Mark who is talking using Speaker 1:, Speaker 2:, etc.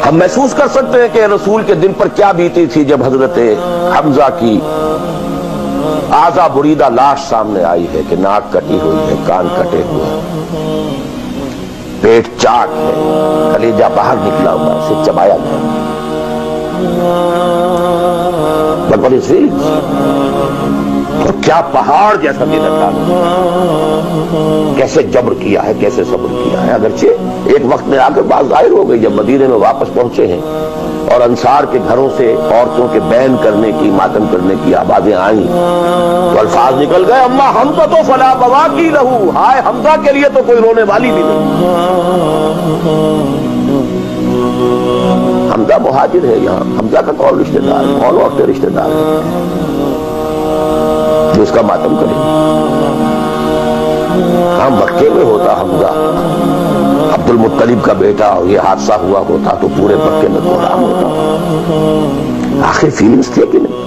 Speaker 1: हम महसूस कर सकते हैं कि रसूल के दिन पर क्या बीती थी जब हजरत हमजा की आजा बुरीदा लाश सामने आई है कि नाक कटी हुई है, कान कटे हुए हैं, पेट चाक है, कलेजा बाहर निकला हुआ, उसे चबाया गया। और क्या पहाड़ जैसा मेरा था, कैसे जब्र किया है, कैसे सब्र किया है। अगरचे एक वक्त में आकर बात जाहिर हो गई, जब मदीने में वापस पहुंचे हैं और अंसार के घरों से औरतों के बैन करने की, मातम करने की आवाजें आई, तो अल्फाज निकल गए, अम्मा हम तो फला बवा की रहू, हाय हमजा के लिए तो कोई रोने वाली भी नहीं। हमजा मुहाजिर है, यहाँ हमजा का कौन रिश्तेदार है, कौन औरतें रिश्तेदार है जो इसका मातम करेंगे। हाँ, मक्के में होता हमजा, अब्दुल मुत्तलिब का बेटा, और ये हादसा हुआ होता तो पूरे मक्के में प्रोग्राम होता। आखिर फीलिंग्स थे कि नहीं?